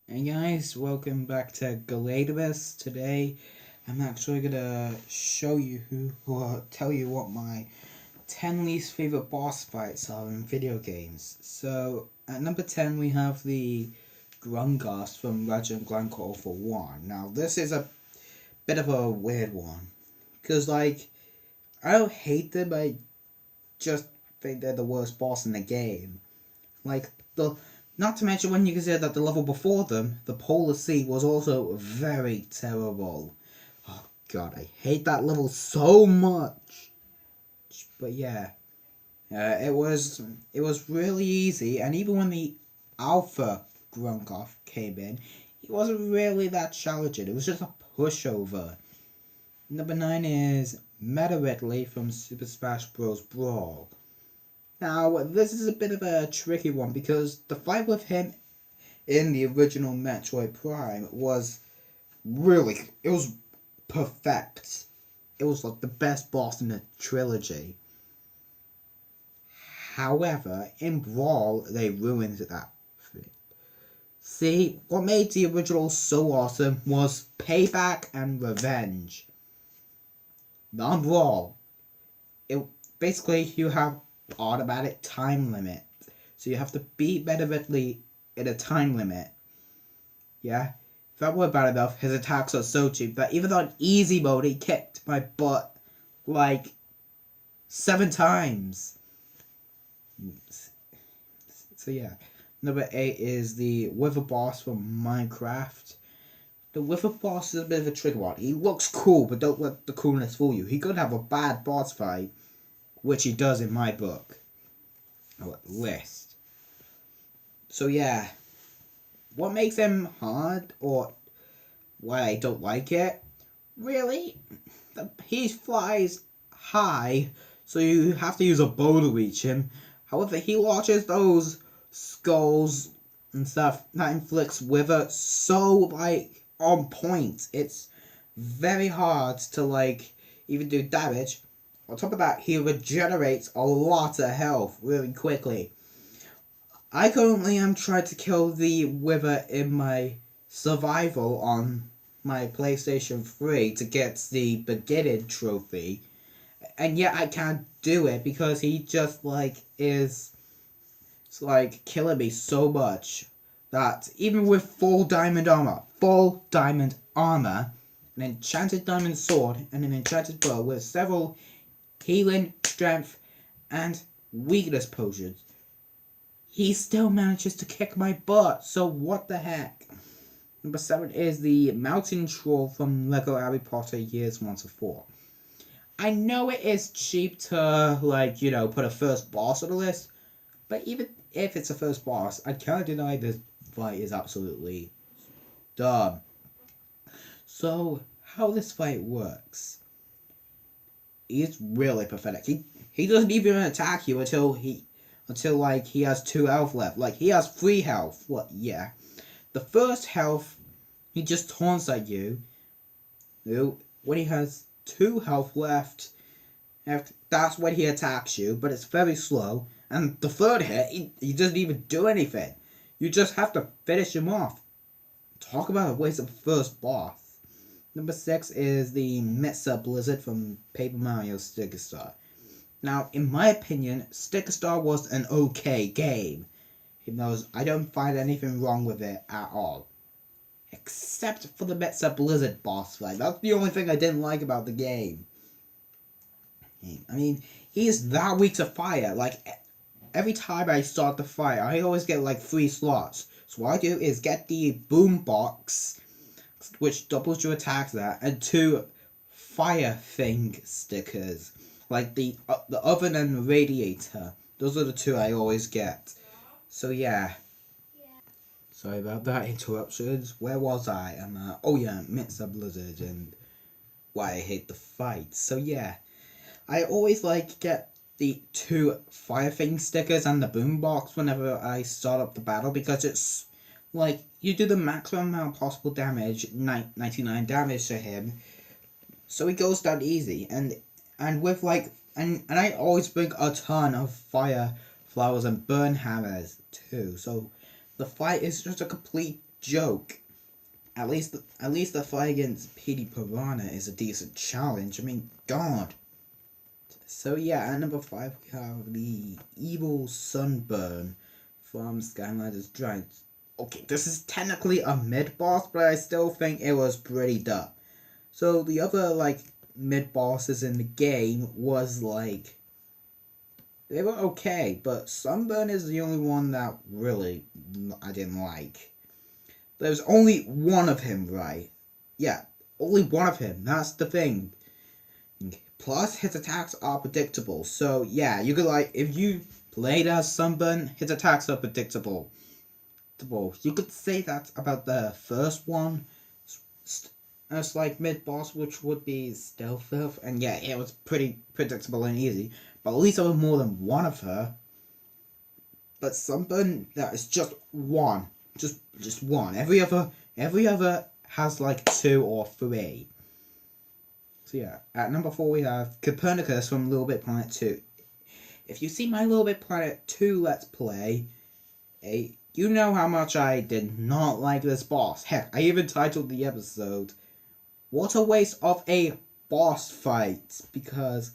Hey guys, welcome back to Gallademas. Today, I'm actually gonna show you or tell you what my 10 least favorite boss fights are in video games. So, at number 10, we have the Grungas from Legend Glencore for 1. Now, this is a bit of a weird one, because, I don't hate them, I just think they're the worst boss in the game. Like, the not to mention when you consider that the level before them, the Polar Sea, was also very terrible. Oh god, I hate that level so much. But yeah, it was really easy, and even when the Alpha Grunkoff came in, it wasn't really that challenging. It was just a pushover. Number 9 is Meta Ridley from Super Smash Bros. Brawl. Now, this is a bit of a tricky one because the fight with him in the original Metroid Prime was it was perfect. It was like the best boss in the trilogy. However, in Brawl, they ruined that. See, what made the original so awesome was payback and revenge. Non Brawl, it basically you have automatic time limit, so you have to beat Meta Ridley in a time limit. Yeah, if that weren't bad enough, his attacks are so cheap that even on easy mode, he kicked my butt like 7 times. So yeah, number 8 is the Wither Boss from Minecraft. The Wither Boss is a bit of a tricky one. He looks cool, but don't let the coolness fool you. He could have a bad boss fight, which he does in my book, or at least. So yeah, what makes him hard, or why I don't like it? Really, he flies high, so you have to use a bow to reach him. However, he launches those skulls and stuff that inflicts wither so on point. It's very hard to even do damage. On top of that, he regenerates a lot of health really quickly. I currently am trying to kill the wither in my survival on my PlayStation 3 to get the beginning trophy, and yet I can't do it because he just is killing me so much that even with full diamond armor, an enchanted diamond sword, and an enchanted bow with several healing, strength, and weakness potions, he still manages to kick my butt. So what the heck? Number 7 is the Mountain Troll from Lego Harry Potter Years 1 to 4. I know it is cheap to, put a first boss on the list, but even if it's a first boss, I can't deny this fight is absolutely dumb. So, how this fight works is really pathetic. He doesn't even attack you until he has 2 health left. Like, he has 3 health. What? Yeah. The first health, he just taunts at you. When he has 2 health left, that's when he attacks you, but it's very slow. And the third hit, he doesn't even do anything. You just have to finish him off. Talk about a waste of first boss. Number 6 is the Mitsa Blizzard from Paper Mario Sticker Star. Now, in my opinion, Sticker Star was an okay game. Even though I don't find anything wrong with it at all. Except for the Mitsa Blizzard boss fight. That's the only thing I didn't like about the game. I mean, he is that weak to fire. Every time I start the fight, I always get 3 slots. So what I do is get the boom box, which doubles your attack that, and 2 fire thing stickers, like the oven and radiator. Those are the 2 I always get. So yeah. Sorry about that interruptions. Where was I? Oh yeah, Mitsa Blizzard and why I hate the fight. So yeah, I always get the 2 fire thing stickers and the boombox whenever I start up the battle, because it's you do the maximum amount of possible damage, 99 damage to him, so he goes down easy. And with and I always bring a ton of fire flowers and burn hammers too, so the fight is just a complete joke. At least the fight against Petey Piranha is a decent challenge. I mean, God. So yeah, at number 5 we have the Evil Sunburn from Skylanders Giants. Okay, this is technically a mid-boss, but I still think it was pretty dumb. So the other, like, mid-bosses in the game was, like, they were okay, but Sunburn is the only one that really I didn't like. There's only one of him, right? Yeah, only one of him. That's the thing. Plus, his attacks are predictable. So, yeah, you could, like, if you played as Sunburn, his attacks are predictable. You could say that about the first one. It's like mid-boss, which would be Stealth. And yeah, it was pretty predictable and easy. But at least there was more than one of her. But Sunburn, yeah, it's just one. Just one. Every other has like 2 or 3. So yeah, at number 4 we have Copernicus from Little Big Planet 2. If you see my Little Big Planet 2 Let's Play, you know how much I did not like this boss. Heck, I even titled the episode, "What a Waste of a Boss Fight." Because,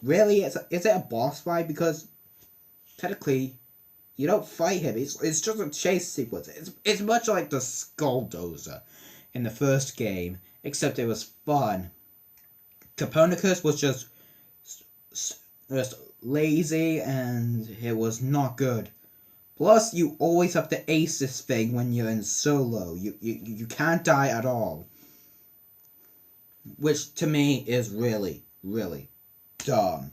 really, is it a boss fight? Because, technically, you don't fight him. It's just a chase sequence. It's much like the Skulldozer in the first game, except it was fun. Copernicus was just lazy and it was not good. Plus, you always have to ace this thing when you're in solo. You can't die at all. Which, to me, is really, really dumb.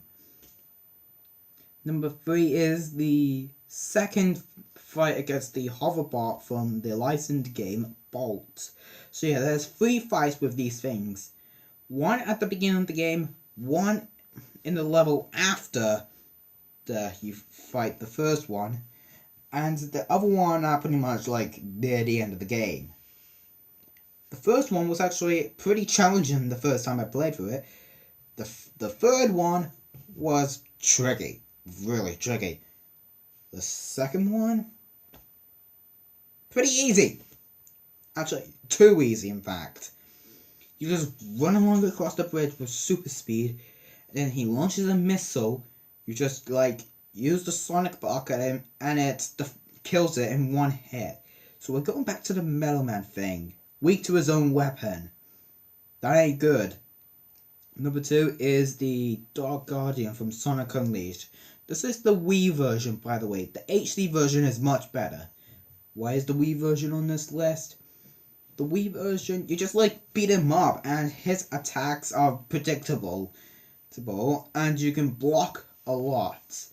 Number 3 is the second fight against the hoverbot from the licensed game Bolt. So yeah, there's 3 fights with these things. One at the beginning of the game, one in the level after you fight the first one, and the other one are pretty much like near the end of the game. The first one was actually pretty challenging the first time I played through it. The third one was tricky, really tricky. The second one, pretty easy. Actually, too easy in fact. You just run along across the bridge with super speed, and then he launches a missile. You just like use the sonic block at him, and it kills it in one hit. So we're going back to the Metal Man thing. Weak to his own weapon. That ain't good. Number 2 is the Dark Guardian from Sonic Unleashed. This is the Wii version, by the way. The HD version is much better. Why is the Wii version on this list? The Wii version, you just like beat him up and his attacks are predictable. And you can block a lot.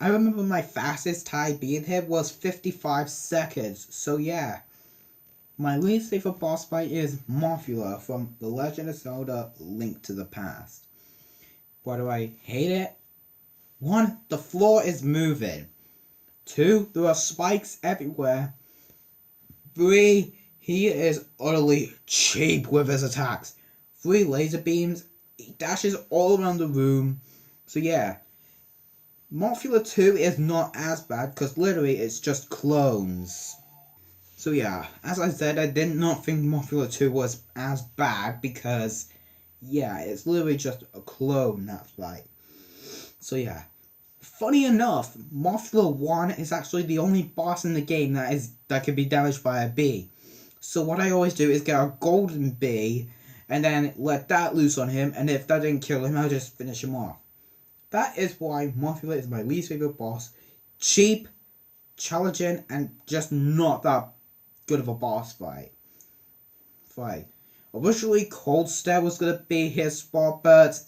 I remember my fastest time beating him was 55 seconds. So yeah. My least favorite boss fight is Mothula from The Legend of Zelda Link to the Past. Why do I hate it? 1. The floor is moving. 2. There are spikes everywhere. 3. He is utterly cheap with his attacks. 3 laser beams. He dashes all around the room. So yeah. Mothula 2 is not as bad because literally it's just clones. So yeah, as I said, I did not think Mothula 2 was as bad because, yeah, it's literally just a clone, that's right. So yeah. Funny enough, Mothula 1 is actually the only boss in the game that can be damaged by a bee. So what I always do is get a golden bee and then let that loose on him, and if that didn't kill him, I'll just finish him off. That is why Mothula is my least favorite boss. Cheap, challenging, and just not that good of a boss fight. Originally, Cold Stare was gonna be his spot, but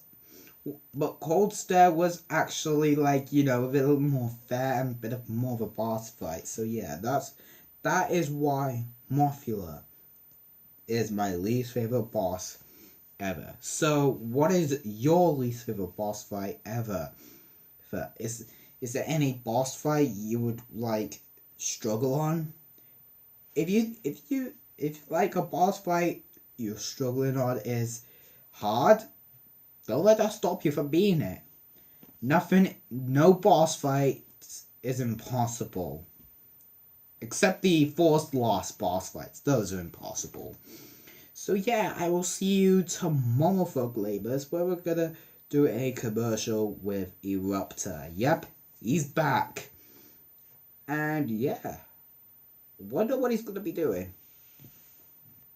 Cold Stare was actually like, you know, a little more fair and a bit of more of a boss fight. So yeah, that is why Mothula is my least favorite boss ever. So what is your least favorite boss fight ever? Is there any boss fight you would like struggle on? If like a boss fight you're struggling on is hard, don't let that stop you from beating it. No boss fight is impossible. Except the forced last boss fights. Those are impossible. So yeah, I will see you tomorrow for Gallademas, where we're gonna do a commercial with Eruptor. Yep, he's back. And yeah, wonder what he's gonna be doing.